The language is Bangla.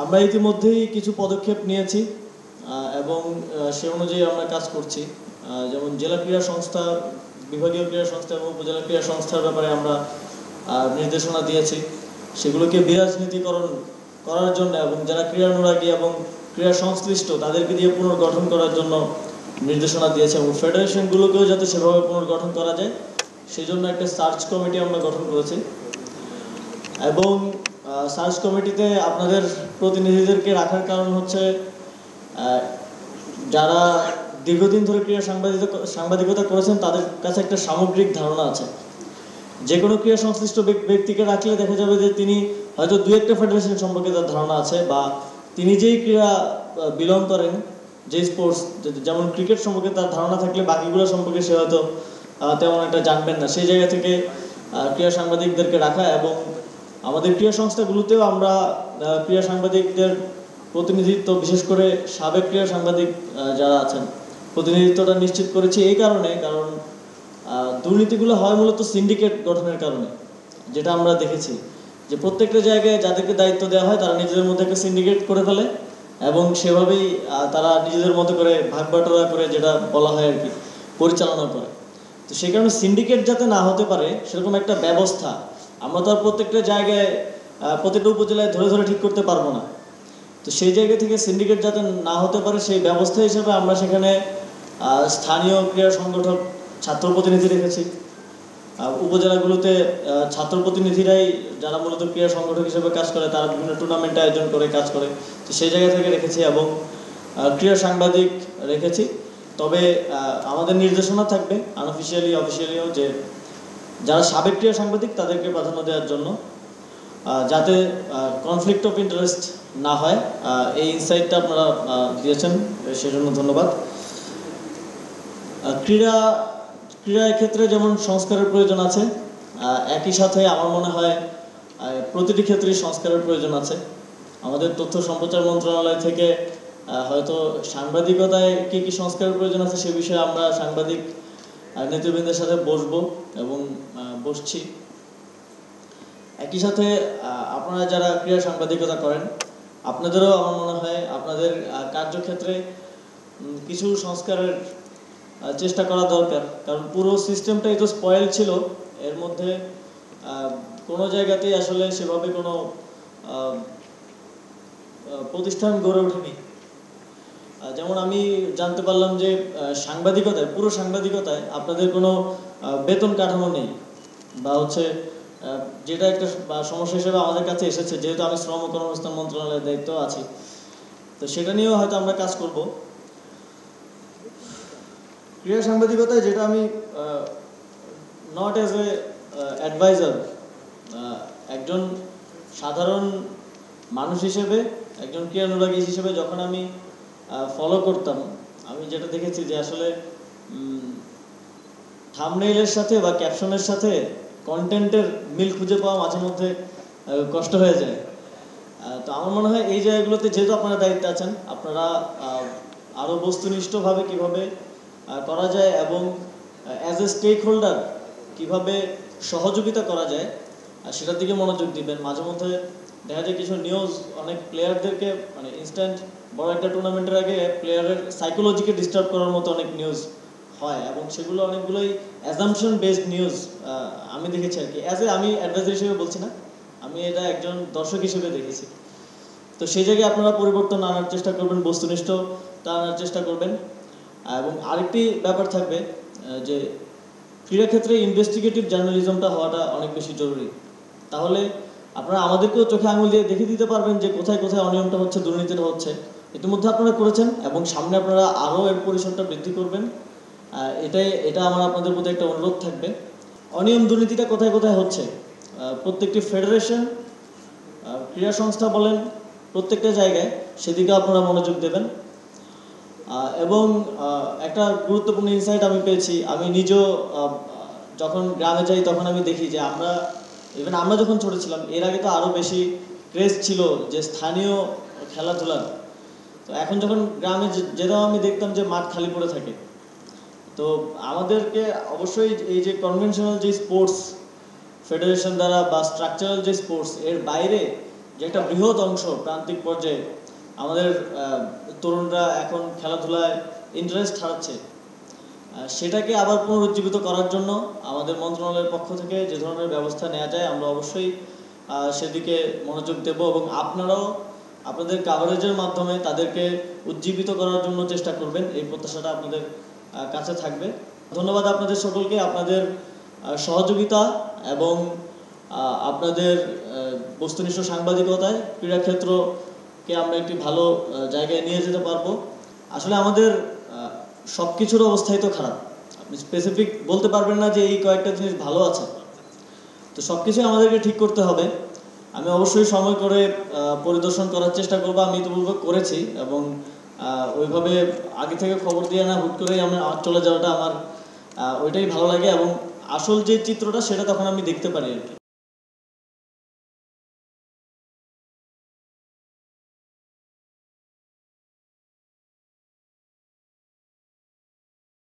আমরা ইতিমধ্যেই কিছু পদক্ষেপ নিয়েছি এবং সে অনুযায়ী আমরা কাজ করছি। যেমন জেলা ক্রীড়া সংস্থা, বিভাগীয় ক্রীড়া সংস্থা এবং উপজেলা ক্রীড়া সংস্থার ব্যাপারে আমরা নির্দেশনা দিয়েছি। সেগুলোকে বিরাজনীতিকরণ করার জন্য এবং যারা ক্রীড়ানুরাগী এবং ক্রীড়া সংশ্লিষ্ট তাদেরকে দিয়ে পুনর্গঠন করার জন্য নির্দেশনা দিয়েছে এবং ফেডারেশনগুলোকেও যাতে সেভাবে পুনর্গঠন করা যায় সেই জন্য একটা সার্চ কমিটি আমরা গঠন করেছি। এবং সার্চ কমিটিতে আপনাদের প্রতিনিধিদেরকে রাখার কারণ হচ্ছে যারা দীর্ঘদিন ধরে ক্রীড়া সাংবাদিকতা করেছেন তাদের কাছে একটা সামগ্রিক ধারণা আছে। যে কোনো ক্রীড়া সংশ্লিষ্ট ব্যক্তিকে রাখলে দেখা যাবে যে তিনি হয়তো দু একটা ফেডারেশন সম্পর্কে তার ধারণা আছে, বা তিনি যেই ক্রীড়া বিলং করেন, যে স্পোর্টস, যেমন ক্রিকেট সম্পর্কে তার ধারণা থাকলে বাকিগুলো সম্পর্কে সে হয়তো তেমন একটা জানবেন না। সেই জায়গা থেকে ক্রীড়া সাংবাদিকদেরকে রাখা এবং আমাদের ক্রীড়া সংস্থাগুলোতেও আমরা ক্রীড়া সাংবাদিকদের প্রতিনিধিত্ব, বিশেষ করে সাবেক ক্রীড়া সাংবাদিক যারা আছেন, প্রতিনিধিত্বটা নিশ্চিত করেছি এই কারণে, কারণ দুর্নীতিগুলো হয় মূলত সিন্ডিকেট গঠনের কারণে। যেটা আমরা দেখেছি যে প্রত্যেকটা জায়গায় যাদেরকে দায়িত্ব দেওয়া হয় তারা নিজেদের মধ্যে একটা সিন্ডিকেট করে ফেলে এবং সেভাবেই তারা নিজেদের মতো করে ভাগ বাটোয়ারা করে, যেটা বলা হয় আর কি, পরিচালনা করে। তো সেই কারণে সিন্ডিকেট যাতে না হতে পারে সেরকম একটা ব্যবস্থা আমরা তো আর প্রত্যেকটা জায়গায় প্রত্যেকটা উপজেলায় ধরে ধরে ঠিক করতে পারবো না। তো সেই জায়গা থেকে সিন্ডিকেট যাতে না হতে পারে সেই ব্যবস্থা হিসেবে আমরা সেখানে স্থানীয় ক্রীড়া সংগঠক ছাত্র প্রতিনিধি রেখেছি। উপজেলাগুলোতে ছাত্র প্রতিনিধিরাই যারা মূলত ক্রীড়া সংগঠক হিসেবে কাজ করে, তারা বিভিন্ন টুর্নামেন্ট আয়োজন করে কাজ করে। তো সেই জায়গা থেকে রেখেছি এবং ক্রীড়া সাংবাদিক রেখেছি। তবে আমাদের নির্দেশনা থাকবে আনঅফিসিয়ালি অফিসিয়ালিও যে যারা সাবেক ক্রীড়া সাংবাদিক তাদেরকে প্রাধান্য দেওয়ার জন্য, যাতে কনফ্লিক্ট অফ ইন্টারেস্ট না হয়। এই ইনসাইটটা আপনারা দিয়েছেন, সেজন্য ধন্যবাদ। ক্রীড়ার ক্ষেত্রে যেমন সংস্কারের প্রয়োজন আছে, একই সাথে আমার মনে হয় প্রতিটি ক্ষেত্রেই সংস্কারের প্রয়োজন আছে। আমাদের তথ্য সম্প্রচার মন্ত্রণালয় থেকে হয়তো সাংবাদিকতায় কী কী সংস্কারের প্রয়োজন আছে সে বিষয়ে আমরা সাংবাদিক নেতৃবৃন্দের সাথে বসবো এবং বসছি। একই সাথে আপনারা যারা ক্রীড়া সাংবাদিকতা করেন আপনাদেরও আমার মনে হয় আপনাদের কার্যক্ষেত্রে কিছু সংস্কারের চেষ্টা করা দরকার, কারণ পুরো সিস্টেমটাই তো স্পয়েল ছিল। এর মধ্যে কোনো জায়গাতেই আসলে সেভাবে কোনো প্রতিষ্ঠান গড়ে ওঠেনি। যেমন আমি জানতে পারলাম যে সাংবাদিকতায়, পুরো সাংবাদিকতায় আপনাদের কোনো বেতন কাঠামো নেই, বা হচ্ছে যেটা একটা সমস্যা হিসেবে আমাদের কাছে এসেছে, যেহেতু আমি শ্রম ও কর্মসংস্থান মন্ত্রণালয়ের দায়িত্ব আছি, তো সেটা নিয়েও হয়তো আমরা কাজ করব। ক্রীড়া সাংবাদিকতায় যেটা আমি নট অ্যাজ এ অ্যাডভাইজার, একজন সাধারণ মানুষ হিসেবে, একজন ক্রীড়ানুরাগী হিসেবে যখন আমি ফলো করতাম, আমি যেটা দেখেছি যে আসলে থাম্বনেইলের সাথে বা ক্যাপশনের সাথে কন্টেন্টের মিল খুঁজে পাওয়া মাঝে মধ্যে কষ্ট হয়ে যায়। তো আমার মনে হয় এই জায়গাগুলোতে যেহেতু আপনারা দায়িত্বে আছেন, আপনারা আরও বস্তুনিষ্ঠভাবে কীভাবে করা যায় এবং অ্যাজ এ স্টেক হোল্ডার কীভাবে সহযোগিতা করা যায় সেটার দিকে মনোযোগ দিবেন। মাঝে মধ্যে দেখা যায় কিছু নিউজ অনেক প্লেয়ারদেরকে, মানে ইনস্ট্যান্ট বড় একটা টুর্নামেন্টের আগে প্লেয়ারের সাইকোলজিকে ডিস্টার্ব করার মতো অনেক নিউজ হয় এবং সেগুলো অনেকগুলোই অ্যাজাম্পশন বেসড নিউজ আমি দেখেছি আর কি। আমি অ্যাডভাইজার হিসেবে বলছি না, আমি এটা একজন দর্শক হিসেবে দেখেছি। তো সেই জায়গায় আপনারা পরিবর্তন আনার চেষ্টা করবেন, বস্তুনিষ্ঠতা আনার চেষ্টা করবেন। এবং আরেকটি ব্যাপার থাকবে যে ক্রীড়াক্ষেত্রে ইনভেস্টিগেটিভ জার্নালিজমটা হওয়াটা অনেক বেশি জরুরি। তাহলে আপনারা আমাদেরকেও চোখে আঙুল দিয়ে দেখে দিতে পারবেন যে কোথায় কোথায় অনিয়মটা হচ্ছে, দুর্নীতিটা হচ্ছে। ইতিমধ্যে আপনারা করেছেন এবং সামনে আপনারা আরও এর পরিসরটা বৃদ্ধি করবেন। এটা আমার আপনাদের প্রতি একটা অনুরোধ থাকবে। অনিয়ম দুর্নীতিটা কোথায় কোথায় হচ্ছে প্রত্যেকটি ফেডারেশন, ক্রীড়া সংস্থা বলেন, প্রত্যেকটা জায়গায় সেদিকে আপনারা মনোযোগ দেবেন। এবং একটা গুরুত্বপূর্ণ ইনসাইট আমি পেয়েছি, আমি নিজেও যখন গ্রামে যাই তখন আমি দেখি যে আমরা যখন ছোট ছিলাম, এর আগে তো আরও বেশি ক্রেজ ছিল যে স্থানীয় খেলাধুলার। তো এখন যখন গ্রামে যেতাম আমি দেখতাম যে মাঠ খালি পড়ে থাকে। তো আমাদেরকে অবশ্যই এই যে কনভেনশনাল যে স্পোর্টস ফেডারেশন দ্বারা বা স্ট্রাকচারাল যে স্পোর্টস, এর বাইরে যে একটা বৃহৎ অংশ প্রান্তিক পর্যায়ে আমাদের তরুণরা এখন খেলাধুলায় ইন্টারেস্ট হারাচ্ছে, সেটাকে আবার পুনরুজ্জীবিত করার জন্য আমাদের মন্ত্রণালয়ের পক্ষ থেকে যে ধরনের ব্যবস্থা নেওয়া যায় আমরা অবশ্যই সেদিকে মনোযোগ দেব, এবং আপনারাও আপনাদের কাভারেজের মাধ্যমে তাদেরকে উজ্জীবিত করার জন্য চেষ্টা করবেন, এই প্রত্যাশাটা আপনাদের কাছে থাকবে। ধন্যবাদ আপনাদের সকলকে, আপনাদের সহযোগিতা এবং আপনাদের বস্তুনিষ্ঠ সাংবাদিকতায় ক্রীড়াক্ষেত্রকে আমরা একটি ভালো জায়গায় নিয়ে যেতে পারবো। আসলে আমাদের সব কিছুর অবস্থাই তো খারাপ, আপনি স্পেসিফিক বলতে পারবেন না যে এই কয়েকটা জিনিস ভালো আছে, তো সব কিছুই আমাদেরকে ঠিক করতে হবে। আমি অবশ্যই সময় করে পরিদর্শন করার চেষ্টা করবো, আমি ইতিপূর্বে করেছি, এবং ওইভাবে আগে থেকে খবর দিয়ে না হুট করেই আমি চলে যাওয়াটা আমার ওইটাই ভালো লাগে, এবং আসল যে চিত্রটা সেটা তখন আমি দেখতে পারি আর কি।